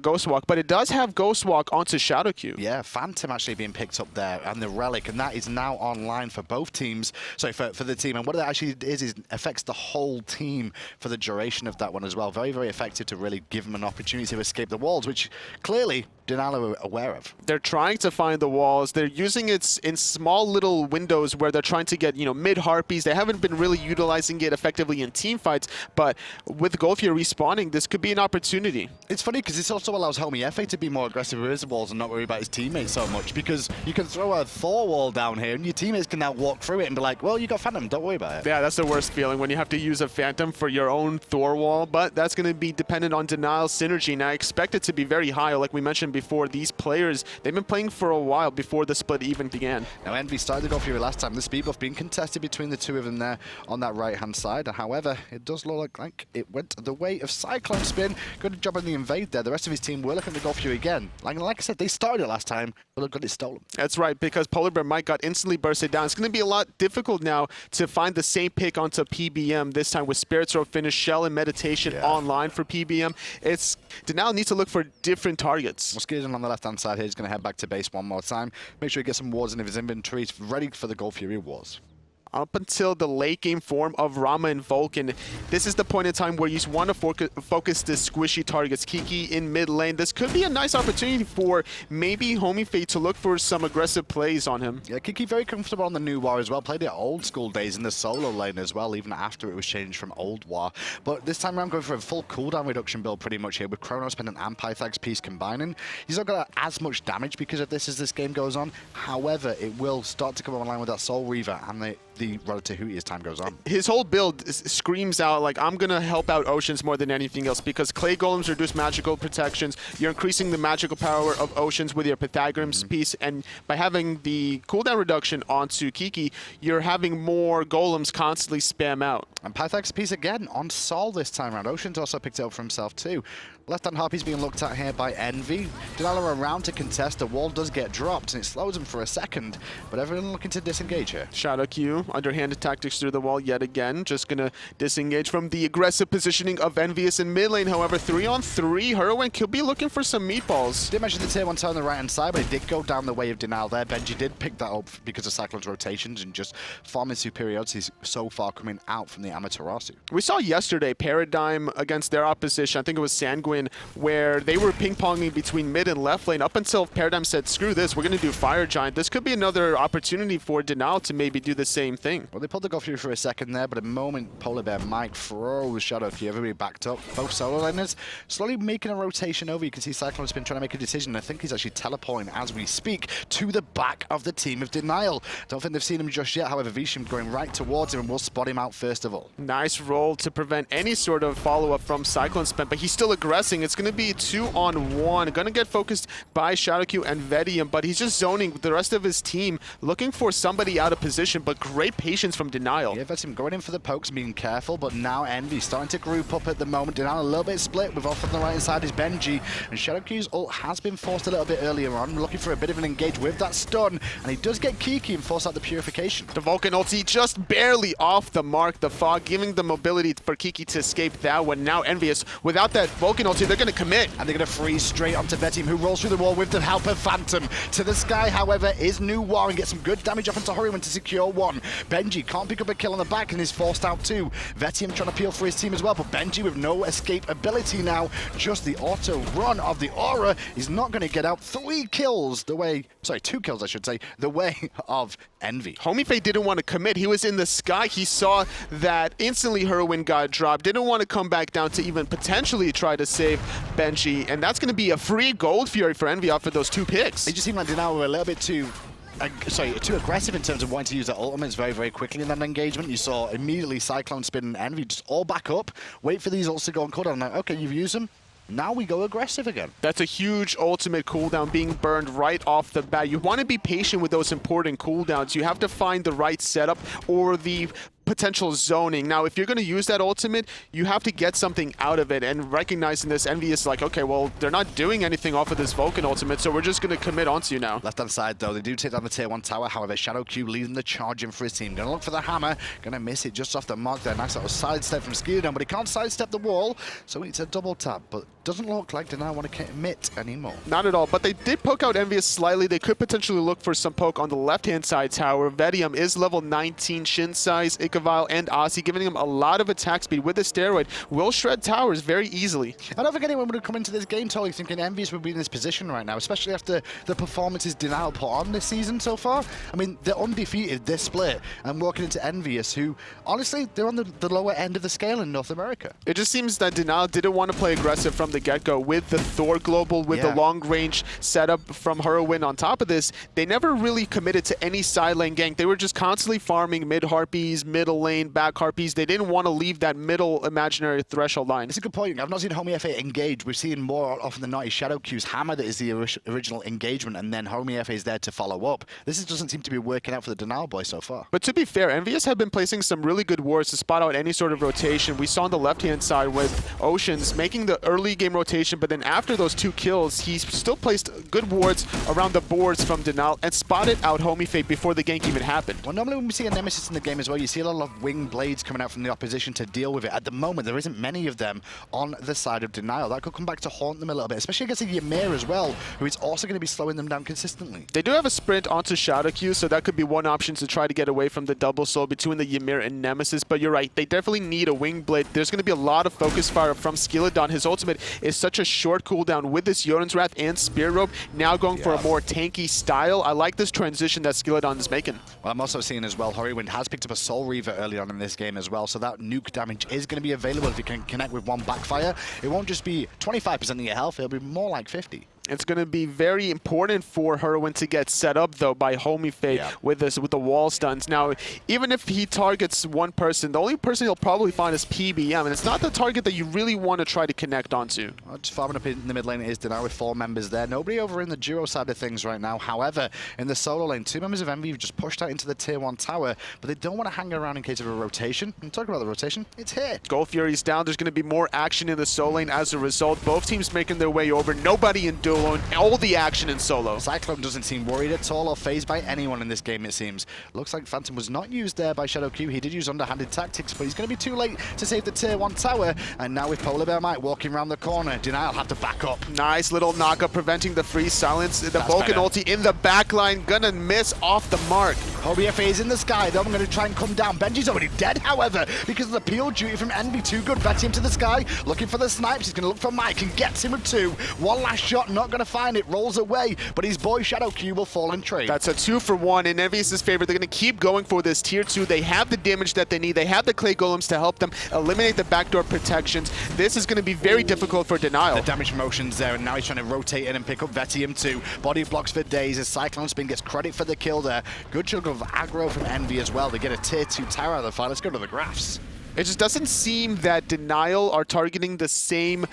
Ghost Walk, but it does have Ghost Walk onto Shadowq. Yeah, Phantom actually being picked up there, and the Relic, and that is now online for both teams. Sorry, for the team. And what it actually is affects the whole team for the duration of that one as well. Very, very effective to really give them an opportunity to escape the walls, which clearly Denali are aware of. They're trying to find the walls. They're using it in small little windows where they're trying to get, mid-harpies. They haven't been really utilizing it effectively in team fights, but with Golfia respawning, this could be an opportunity. It's funny because this also allows Homiefe to be more aggressive with his walls and not worry about his teammates so much, because you can throw a Thor wall down here and your teammates can now walk through it and be like, well, you got Phantom, don't worry about it. Yeah, that's the worst feeling when you have to use a Phantom for your own Thor wall, but that's going to be dependent on Denial's synergy, and I expect it to be very high. Like we mentioned before, these players, they've been playing for a while before the split even began. Now, Envy started to go for it last time. The speed buff being contested between the two of them there on that right-hand side. However, it does look like it went the way of CycloneSpin. Good job on the invade there. The rest of his team were looking to go for you again. Like I said, they started it last time, but look, got it stolen. That's right, because PolarBearMike got instantly bursted down. It's going to be a lot difficult now to find the same pick onto PBM, this time with Spirit Throw finish, Shell, and Meditation online for PBM. Denial needs to look for different targets. Well, Skeeledon on the left-hand side here is going to head back to base one more time. Make sure he gets some wards in his inventory, ready for the Gold Fury wars. Up until the late game form of Rama and Vulcan, this is the point in time where you want to focus the squishy targets. Kiki in mid lane. This could be a nice opportunity for maybe Homiefe to look for some aggressive plays on him. Yeah, Kiki very comfortable on the new War as well. Played it old school days in the solo lane as well, even after it was changed from old War. But this time around, going for a full cooldown reduction build pretty much here with ChronoSpin and Pythagoras piece combining. He's not got as much damage because of this as this game goes on. However, it will start to come online with that Soul Reaver and the relative Hootie as time goes on. His whole build screams out like, I'm going to help out Oceans more than anything else, because Clay Golems reduce magical protections. You're increasing the magical power of Oceans with your Pythagoras piece, and by having the cooldown reduction onto Kiki, you're having more Golems constantly spam out. And Pythagoras piece again on Sol this time around. Oceans also picked it up for himself too. Left-hand Harpy's being looked at here by Envy. Denala around to contest. The wall does get dropped, and it slows him for a second, but everyone looking to disengage here. Shadowq, underhanded tactics through the wall yet again. Just going to disengage from the aggressive positioning of EnVyUs in mid lane. However, 3-on-3, Hurriwind could be looking for some meatballs. Did mention the tier 1 turn on the right-hand side, but it did go down the way of Denial there. Benji did pick that up because of Cyclone's rotations and just farming superiority so far coming out from the Amaterasu. We saw yesterday Paradigm against their opposition. I think it was Sanguine lane where they were ping-ponging between mid and left lane up until Paradigm said, screw this, we're going to do Fire Giant. This could be another opportunity for Denial to maybe do the same thing. Well, they pulled the go through for a second there, but at the moment, PolarBearMike throws Shadowq. Everybody backed up. Both solo laners slowly making a rotation over. You can see CycloneSpin trying to make a decision. I think he's actually teleporting as we speak to the back of the team of Denial. Don't think they've seen him just yet. However, Vetium going right towards him, and we'll spot him out first of all. Nice roll to prevent any sort of follow-up from CycloneSpin, but he's still aggressing. It's going to be 2-on-1. Going to get focused by Shadowq and Vetium, but he's just zoning with the rest of his team, looking for somebody out of position, but great patience from Denial. Yeah, Vetium going in for the pokes, being careful, but now Envy starting to group up at the moment. Denial a little bit split, with off on the right hand side is Benji, and Shadowq's ult has been forced a little bit earlier on, looking for a bit of an engage with that stun, and he does get Kiki and force out the purification. The Vulcan ulti just barely off the mark, the fog giving the mobility for Kiki to escape that one. Now EnVyUs, without that Vulcan ulti, they're going to commit. And they're going to freeze straight onto Vetium, who rolls through the wall with the help of Phantom. To the sky, however, is New War and gets some good damage off into Hurriwind to secure one. Benji can't pick up a kill on the back and is forced out too. Vetium trying to peel for his team as well, but Benji with no escape ability now. Just the auto run of the aura is not going to get out. 2 kills I should say, the way of Envy. Homiefe didn't want to commit. He was in the sky. He saw that instantly Hurriwind got dropped. Didn't want to come back down to even potentially try to save Benji. And that's going to be a free Gold Fury for Envy off of those 2 picks. It just seemed like Denial were a little bit too aggressive in terms of wanting to use their ultimates very, very quickly in that engagement. You saw immediately CycloneSpin and Envy just all back up, wait for these ults to go on cooldown. Like, okay, you've used them. Now we go aggressive again. That's a huge ultimate cooldown being burned right off the bat. You want to be patient with those important cooldowns. You have to find the right setup or the potential zoning. Now, if you're going to use that ultimate, you have to get something out of it. And recognizing this, Envy is like, okay, well, they're not doing anything off of this Vulcan ultimate, so we're just going to commit onto you now. Left-hand side, though, they do take down the Tier 1 tower. However, Shadowq leading the charge in for his team. Going to look for the hammer. Going to miss it just off the mark there. Nice little sidestep from Skeeledon, but he can't sidestep the wall, so it's a double tap. But doesn't look like they now want to commit anymore. Not at all, but they did poke out EnVyUs slightly. They could potentially look for some poke on the left-hand side tower. Vetium is level 19, Shin size, Ikavile, and Aussie, giving him a lot of attack speed with the steroid. Will shred towers very easily. I don't think anyone would have come into this game totally thinking EnVyUs would be in this position right now, especially after the performances Denial put on this season so far. I mean, they're undefeated this split and walking into EnVyUs, who, honestly, they're on the lower end of the scale in North America. It just seems that Denial didn't want to play aggressive from the get-go with the Thor global, with the long-range setup from Hurriwind on top of this. They never really committed to any side lane gank. They were just constantly farming mid-harpies, middle lane, back harpies. They didn't want to leave that middle imaginary threshold line. It's a good point. I've not seen Homiefe engage. We've seen more often than not is Shadowq's hammer that is the original engagement, and then Homiefe is there to follow up. This doesn't seem to be working out for the Denial boys so far. But to be fair, EnVyUs have been placing some really good wards to spot out any sort of rotation. We saw on the left-hand side with Oceans making the early game rotation, but then after those 2 kills, he still placed good wards around the boards from Denial and spotted out Homiefe before the gank even happened. Well, normally when we see a Nemesis in the game as well, you see a lot of wing blades coming out from the opposition to deal with it. At the moment, there isn't many of them on the side of Denial. That could come back to haunt them a little bit, especially against a Ymir as well, who is also going to be slowing them down consistently. They do have a sprint onto Shadowq, so that could be one option to try to get away from the double soul between the Ymir and Nemesis, but you're right, they definitely need a wing blade. There's going to be a lot of focus fire from Skeeledon. His ultimate is such a short cooldown with this Jotun's Wrath and Spear Rope, now going for a more tanky style. I like this transition that Skeeledon is making. Well, I'm also seeing as well, Hurriwind has picked up a Soul Reaver early on in this game as well, so that nuke damage is going to be available if you can connect with one backfire. It won't just be 25% of your health, it'll be more like 50. It's going to be very important for Hurriwind to get set up, though, by Homiefe with the wall stuns. Now, even if he targets one person, the only person he'll probably find is PBM, and it's not the target that you really want to try to connect onto. Well, just farming up in the mid lane it is Denial with 4 members there. Nobody over in the duo side of things right now. However, in the solo lane, 2 members of Envy have just pushed out into the Tier 1 tower, but they don't want to hang around in case of a rotation. And talking about the rotation, it's here. Gold Fury's down. There's going to be more action in the solo lane as a result. Both teams making their way over. Nobody in duel alone all the action in solo. Cyclone doesn't seem worried at all or phased by anyone in this game, it seems. Looks like Phantom was not used there by Shadowq. He did use underhanded tactics, but he's going to be too late to save the tier 1 tower. And now with PolarBearMike walking around the corner, Denial have to back up. Nice little knockup preventing the freeze silence. The That's Vulcan better. ulti in the backline, gonna miss off the mark. Homiefe is in the sky though. I'm going to try and come down. Benji's already dead, however, because of the peel duty from Envy. Too good. Vetium to the sky, looking for the snipes. He's going to look for Mike and gets him with 2. One last shot, not going to find it. Rolls away, but his boy Shadowq will fall in trade. That's a 2-for-1 in EnVyUs' favor. They're going to keep going for this tier 2. They have the damage that they need. They have the clay golems to help them eliminate the backdoor protections. This is going to be very difficult for Denial. The damage motion's there, and now he's trying to rotate in and pick up Vetium too. Body blocks for days as CycloneSpin gets credit for the kill there. Good chunk of aggro from Envy as well. They get a tier 2 tower out of the fight. Let's go to the graphs. It just doesn't seem that Denial are targeting the same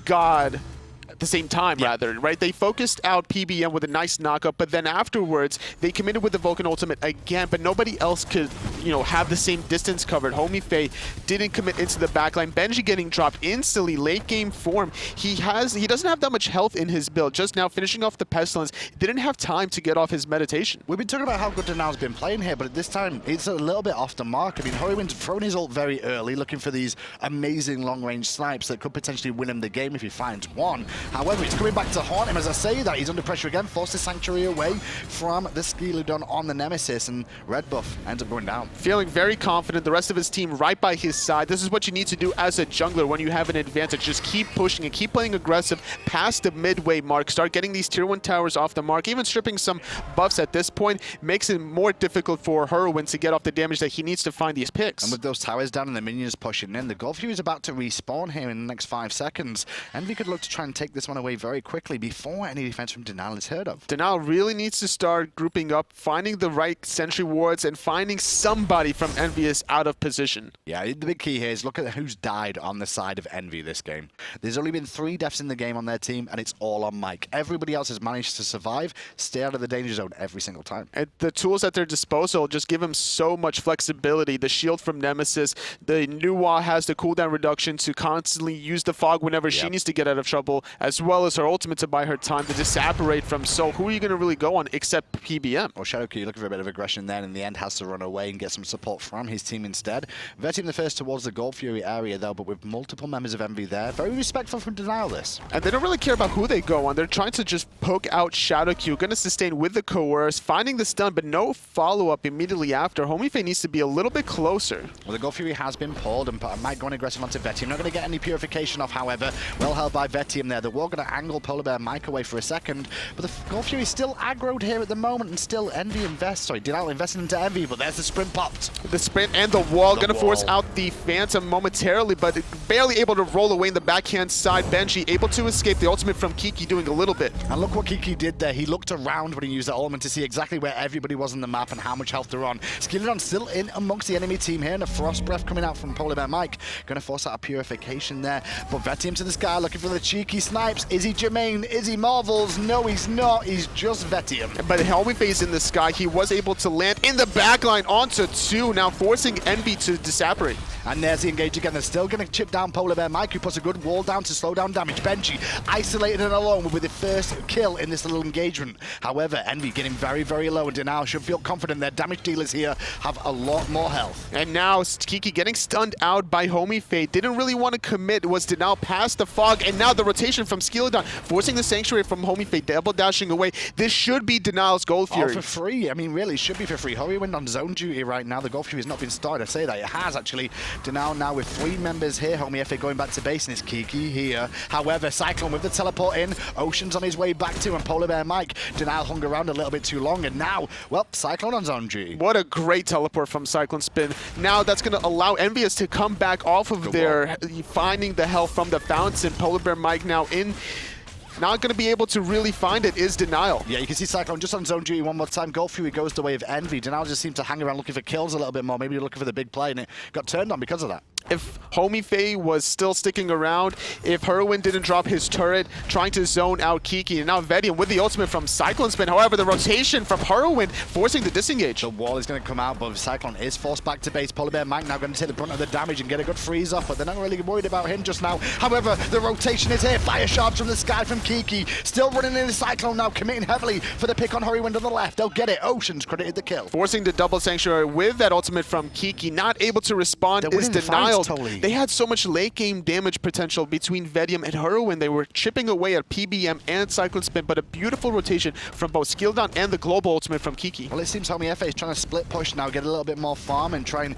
god at the same time, rather, right? They focused out PBM with a nice knockup, but then afterwards, they committed with the Vulcan ultimate again, but nobody else could, you know, have the same distance covered. Homiefe didn't commit into the backline. Benji getting dropped instantly, late game form. He doesn't have that much health in his build. Just now finishing off the Pestilence, didn't have time to get off his meditation. We've been talking about how good Denial's been playing here, but at this time, it's a little bit off the mark. I mean, Hurriwind's thrown his ult very early, looking for these amazing long-range snipes that could potentially win him the game if he finds one. However, it's coming back to haunt him. As I say that, he's under pressure again, forced the Sanctuary away from the Skeeledon on the Nemesis, and red buff ends up going down. Feeling very confident, the rest of his team right by his side. This is what you need to do as a jungler when you have an advantage. Just keep pushing and keep playing aggressive past the midway mark. Start getting these tier 1 towers off the mark. Even stripping some buffs at this point makes it more difficult for Hurriwind to get off the damage that he needs to find these picks. And with those towers down and the minions pushing in, the Golfview is about to respawn here in the next 5 seconds. Envy could look to try and take this one away very quickly before any defense from Denial is heard of. Denial really needs to start grouping up, finding the right sentry wards, and finding somebody from EnVyUs out of position. Yeah, the big key here is look at who's died on the side of Envy this game. There's only been 3 deaths in the game on their team, and it's all on Mike. Everybody else has managed to survive, stay out of the danger zone every single time. And the tools at their disposal just give him so much flexibility. The shield from Nemesis, the Nuwa has the cooldown reduction to constantly use the fog whenever she needs to get out of trouble, as well as her ultimate to buy her time to disapparate from Soul. Who are you going to really go on except PBM? Well, Shadowq looking for a bit of aggression then, in the end has to run away and get some support from his team instead. Vetium the first towards the Gold Fury area though, but with multiple members of Envy there. Very respectful from Denial this. And they don't really care about who they go on. They're trying to just poke out Shadowq, going to sustain with the Coerce, finding the stun, but no follow-up immediately after. Homiefe needs to be a little bit closer. Well, the Gold Fury has been pulled and Mike going aggressive onto Vetium. Not going to get any purification off, however. Well held by Vetium there. The War going to angle PolarBearMike away for a second, but the Gold Fury is still aggroed here at the moment, and still Envy invests. Sorry, Denial investing into Envy, but there's the sprint popped. The sprint and the wall going to force out the Phantom momentarily, but barely able to roll away in the backhand side. Benji able to escape. The ultimate from Kiki doing a little bit. And look what Kiki did there. He looked around when he used that ultimate to see exactly where everybody was on the map and how much health they're on. Skeeledon still in amongst the enemy team here, and a Frost Breath coming out from PolarBearMike. Going to force out a purification there. But Vetium to the sky, looking for the cheeky snipes. Is he Jermaine? Is he Marvels? No, he's not. He's just Vetium. But Homiefe is in the sky. He was able to land in the backline onto 2, now forcing Envy to disapparate. And there's the engage again. They're still going to chip down PolarBearMike, who puts a good wall down to slow down damage. Benji isolated and alone with the first kill in this little engagement. However, Envy getting very, very low, and Denial should feel confident their damage dealers here have a lot more health. And now Kiki getting stunned out by Homiefe. Didn't really want to commit, was Denial past the fog, and now the rotation from Skeeledon, forcing the Sanctuary from Homiefe, double dashing away. This should be Denial's Gold Fury. Oh, for free. I mean, really, it should be for free. Hurriwind on zone duty right now. The Gold Fury has not been started. I say that. It has, actually. Denial now with 3 members here. Homiefe going back to base, and it's Kiki here. However, Cyclone with the teleport in. Ocean's on his way back to, and PolarBearMike. Denial hung around a little bit too long, and now, well, Cyclone on zone duty. What a great teleport from CycloneSpin. Now that's going to allow EnVyUs to come back off of their finding the health from the fountain. PolarBearMike now in. Not going to be able to really find it is Denial. Yeah, you can see Cyclone just on zone duty one more time. Gold Fury goes the way of Envy. Denial just seemed to hang around looking for kills a little bit more. Maybe looking for the big play, and it got turned on because of that. if Homiefe was still sticking around, if Hurriwind didn't drop his turret, trying to zone out Kiki, and now Vetium with the ultimate from CycloneSpin. However, the rotation from Hurriwind forcing the disengage. The wall is going to come out, but Cyclone is forced back to base. PolarBearMike now going to take the brunt of the damage and get a good freeze off, but they're not really worried about him just now. However, the rotation is here. Fire shards from the sky from Kiki. Still running in the Cyclone now, committing heavily for the pick on Hurriwind on the left. They'll get it. Ocean's credited the kill. Forcing the double Sanctuary with that ultimate from Kiki. Not able to respond is denied. Totally. They had so much late game damage potential between Vetium and Hurriwind. They were chipping away at PBM and CycloneSpin, but a beautiful rotation from both Skeeledon and the global ultimate from Kiki. Well, it seems Homiefe is trying to split push now, get a little bit more farm and try and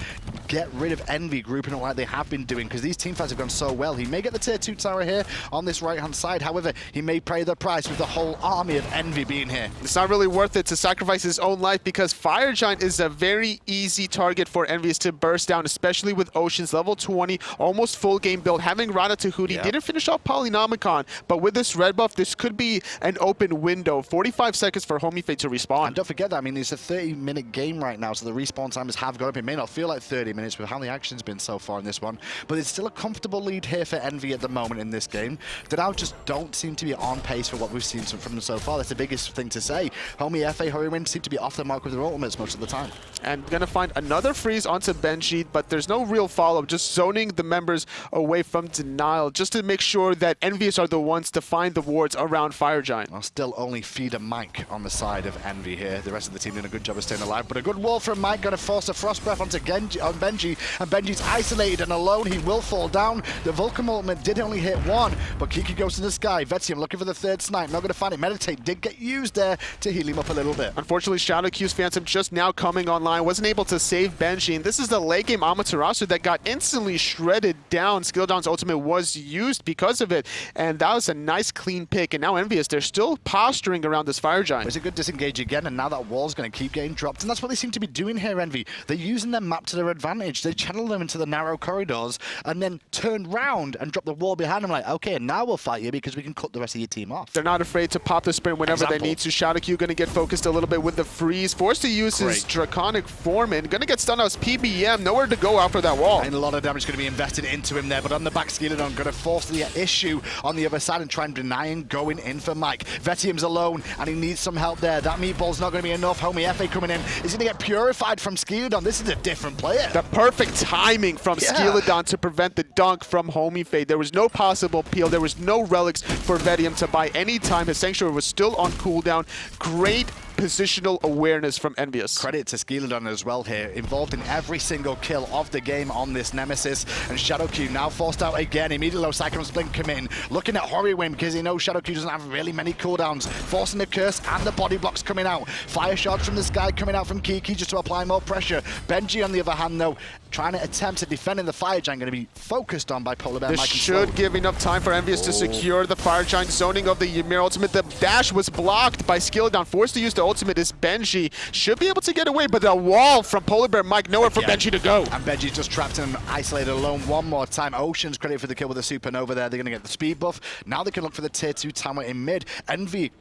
get rid of Envy, grouping up like they have been doing, because these teamfights have gone so well. He may get the tier 2 tower here on this right-hand side. However, he may pay the price with the whole army of Envy being here. It's not really worth it to sacrifice his own life, because Fire Giant is a very easy target for EnVyUs to burst down, especially with Ocean's level 20, almost full game build, having Rana to Hootie. Yep. Didn't finish off Polynomicon, but with this red buff, this could be an open window. 45 seconds for Homiefe to respawn. And don't forget that, I mean, it's a 30-minute game right now, so the respawn times have gone up. It may not feel like 30 minutes with how the action's been so far in this one, but it's still a comfortable lead here for Envy at the moment in this game. They now just don't seem to be on pace for what we've seen from them so far. That's the biggest thing to say. Homiefe, Hurriwind seem to be off the mark with their ultimates most of the time. And gonna find another freeze onto Benji, but there's no real follow-up, just zoning the members away from denial, just to make sure that EnVyUs are the ones to find the wards around Fire Giant. Well, still only feed a Mike on the side of Envy here. The rest of the team doing a good job of staying alive, but a good wall from Mike, going to force a Frost Breath onto Benji, and Benji's isolated and alone. He will fall down. The Vulcan ultimate did only hit one, but Kiki goes to the sky. Vetium looking for the third snipe, not going to find it. Meditate did get used there to heal him up a little bit. Unfortunately, Shadowq's Phantom just now coming online, wasn't able to save Benji, and this is the late game Amaterasu that got instantly shredded down. Skeeledon's ultimate was used because of it, and that was a nice clean pick, and now EnVyUs, they're still posturing around this Fire Giant. It's a good disengage again, and now that wall's going to keep getting dropped, and that's what they seem to be doing here, Envy. They're using their map to their advantage. They channel them into the narrow corridors, and then turn round and drop the wall behind them like, okay, now we'll fight you because we can cut the rest of your team off. They're not afraid to pop the sprint whenever they need to. Shadowq going to get focused a little bit with the freeze, forced to use his Draconic Form, and going to get stunned out as PBM, nowhere to go after that wall. And a lot of damage going to be invested into him there, but on the back, Skeeledon going to force the issue on the other side and try and deny him going in for Mike. Vetium's alone, and he needs some help there. That meatball's not going to be enough. Homiefe coming in. Is going to get purified from Skeeledon. This is a different player. The perfect timing from Skeeledon to prevent the dunk from Homiefe. There was no possible peel. There was no relics for Vetium to buy any time. His Sanctuary was still on cooldown. Great positional awareness from EnVyUs. Credit to Skeeledon as well here, involved in every single kill of the game on this Nemesis. And Shadowq now forced out again. Immediately CycloneSpin come in, looking at Hurriwind because he knows Shadowq doesn't have really many cooldowns. Forcing the curse and the body blocks coming out. Fire shards from the sky coming out from Kiki just to apply more pressure. Benji on the other hand though, trying to attempt to defend in the Fire Giant, going to be focused on by PolarBearMike. This should give enough time for EnVyUs to secure the Fire Giant zoning of the Ymir ultimate. The dash was blocked by Skeeledon, forced to use the ultimate is Benji. Should be able to get away, but the wall from PolarBearMike, nowhere for Benji to go. And Benji's just trapped and isolated alone one more time. Ocean's credit for the kill with the supernova there. They're going to get the speed buff. Now they can look for the tier 2 tower in mid. Envy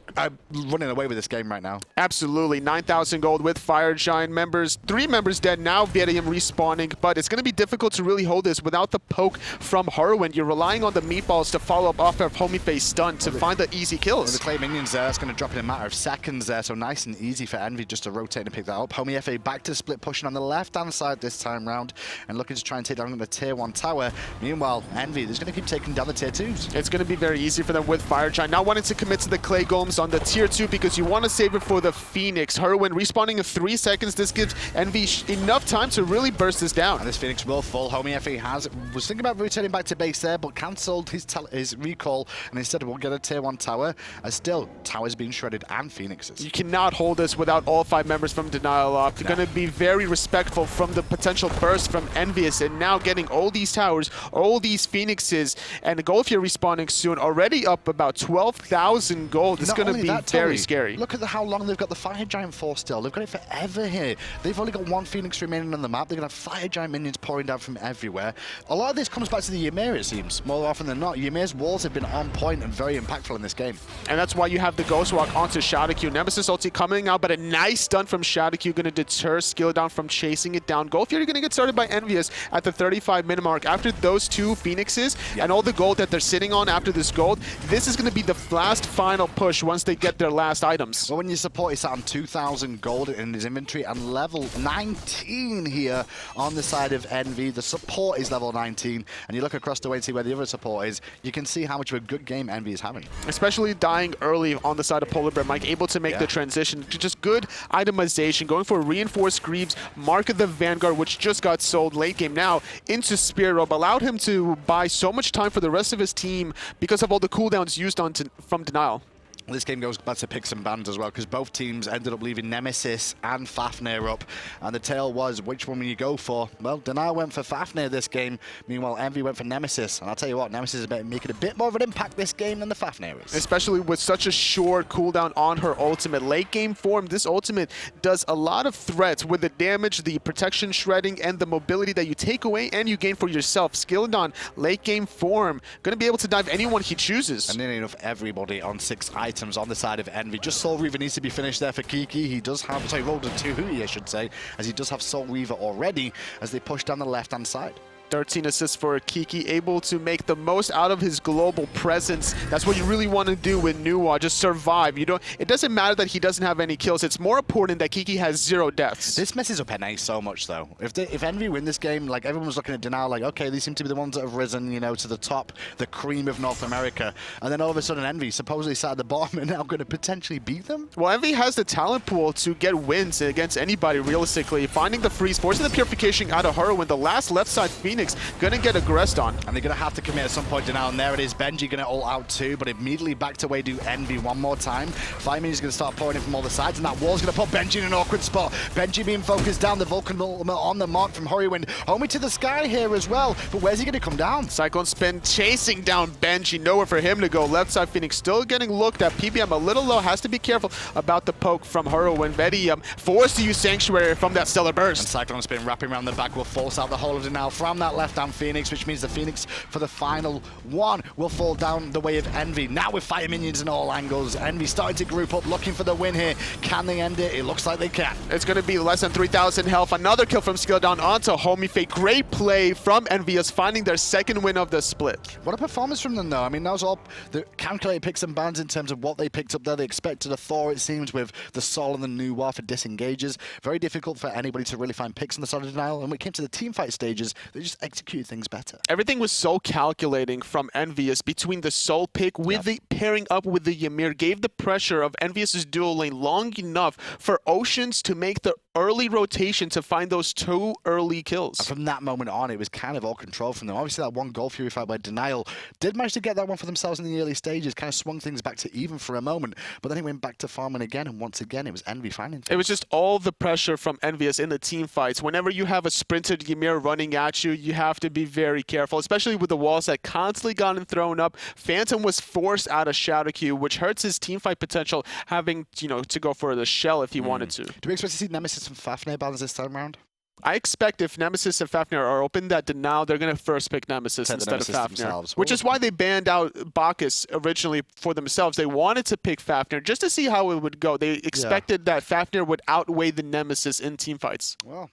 running away with this game right now. Absolutely. 9,000 gold with Fire Giant members. 3 members dead now. Vetium respawning, but it's going to be difficult to really hold this without the poke from Hurriwind. You're relying on the meatballs to follow up off of Homiefe stun to find the easy kills. The clay minions there, that's going to drop in a matter of seconds there, so nice and easy for Envy just to rotate and pick that up. Homiefe back to split pushing on the left-hand side this time round and looking to try and take down the tier 1 tower. Meanwhile, Envy is going to keep taking down the tier 2s. It's going to be very easy for them with Fire Giant. Not wanting to commit to the clay golems on the tier 2 because you want to save it for the Phoenix. Hurriwind respawning in 3 seconds. This gives Envy enough time to really burst this down. And this Phoenix will fall. Homiefe was thinking about returning back to base there, but cancelled his recall and instead will get a tier 1 tower. As still, towers being shredded and Phoenixes. You cannot hold this without all 5 members from Denial off. They're going to be very respectful from the potential burst from EnVyUs, and now getting all these towers, all these Phoenixes, and the Golfia respawning soon, already up about 12,000 gold. It's going to be very scary. Look at how long they've got the Fire Giant for still. They've got it forever here. They've only got 1 Phoenix remaining on the map. They're going to have Fire Giant minions pouring down from everywhere. A lot of this comes back to the Ymir, it seems. More often than not, Ymir's walls have been on point and very impactful in this game. And that's why you have the Ghost Walk onto Shadowq. Nemesis ulti Nemesis coming out, but a nice stun from Shadowq going to deter Skeeledon from chasing it down. Gold Fury going to get started by EnVyUs at the 35-minute mark. After those two Phoenixes and all the gold that they're sitting on after this gold, this is going to be the last final push once they get their last items. Well, when your support is sat on 2,000 gold in his inventory and level 19 here on the side of Envy, the support is level 19, and you look across the way and see where the other support is, you can see how much of a good game Envy is having. Especially dying early on the side of PolarBearMike, able to make the transition to just good itemization, going for reinforced Greaves, Mark of the Vanguard, which just got sold late game now, into Spirit Robe, allowed him to buy so much time for the rest of his team because of all the cooldowns used from Denial. This game goes back to picks and bans as well, because both teams ended up leaving Nemesis and Fafnir up, and the tale was, which one will you go for? Well, Denial went for Fafnir this game, meanwhile Envy went for Nemesis, and I'll tell you what, Nemesis is making a bit more of an impact this game than the Fafnir is. Especially with such a short cooldown on her ultimate. Late game form, this ultimate does a lot of threats with the damage, the protection shredding, and the mobility that you take away and you gain for yourself. Skeeledon, late game form, going to be able to dive anyone he chooses. And nearly enough everybody on 6 items on the side of Envy. Just Soul Reaver needs to be finished there for Kiki. He does have, sorry, rolled a 2 Hui, I should say, as he does have Soul Reaver already as they push down the left-hand side. 13 assists for Kiki, able to make the most out of his global presence. That's what you really want to do with Nuwa, just survive. It doesn't matter that he doesn't have any kills. It's more important that Kiki has 0 deaths. This messes up NA so much, though. If Envy win this game, like, everyone was looking at Denial like, okay, these seem to be the ones that have risen, you know, to the top, the cream of North America. And then all of a sudden Envy supposedly sat at the bottom and now going to potentially beat them? Well, Envy has the talent pool to get wins against anybody, realistically. Finding the freeze, forcing the purification out of Hurriwind, the last left side Phoenix, gonna get aggressed on. And they're gonna have to commit at some point now, and there it is. Benji gonna ult out too, but immediately back to way do Envy one more time. 5 minutes gonna start pouring in from all the sides, and that wall's gonna put Benji in an awkward spot. Benji being focused down, the Vulcan ultimate on the mark from Hurriwind. Homie to the sky here as well, but where's he gonna come down? CycloneSpin chasing down Benji, nowhere for him to go. Left side Phoenix still getting looked at. PBM a little low, has to be careful about the poke from Hurriwind. Vetium forced to use Sanctuary from that Stellar Burst. And CycloneSpin wrapping around the back will force out the whole of Denial from that left-hand Phoenix, which means the Phoenix for the final one will fall down the way of Envy. Now with fire minions in all angles, Envy starting to group up, looking for the win here. Can they end it? It looks like they can. It's going to be less than 3,000 health. Another kill from Skeeledon onto Homiefe. Great play from EnVyUs, finding their second win of the split. What a performance from them, though. I mean, that was all the calculated picks and bans in terms of what they picked up there. They expected a Thor, it seems, with the Sol and the Nuwa for disengages. Very difficult for anybody to really find picks on the side of Denial. And when it came to the team fight stages, they just executed things better. Everything was so calculating from EnVyUs between the Soul pick with the pairing up with the Ymir, gave the pressure of EnVyUs' dual lane long enough for Oceans to make the early rotation to find those 2 early kills. And from that moment on, it was kind of all control from them. Obviously, that one Gold Fury fight by Denial did manage to get that one for themselves in the early stages, kind of swung things back to even for a moment, but then it went back to farming again, and once again, it was Envy finding things. It was just all the pressure from EnVyUs in the team fights. Whenever you have a sprinted Ymir running at you, you have to be very careful, especially with the walls that constantly gotten thrown up. Phantom was forced out of Shadowq, which hurts his team fight potential, having, you know, to go for the shell if he wanted to. Do we expect to see Nemesis and Fafnir balance this time around? I expect if Nemesis and Fafnir are open that Denial, they're going to first pick Nemesis instead of Fafnir. Which is why they banned out Bacchus originally for themselves. They wanted to pick Fafnir just to see how it would go. They expected that Fafnir would outweigh the Nemesis in team fights. Well,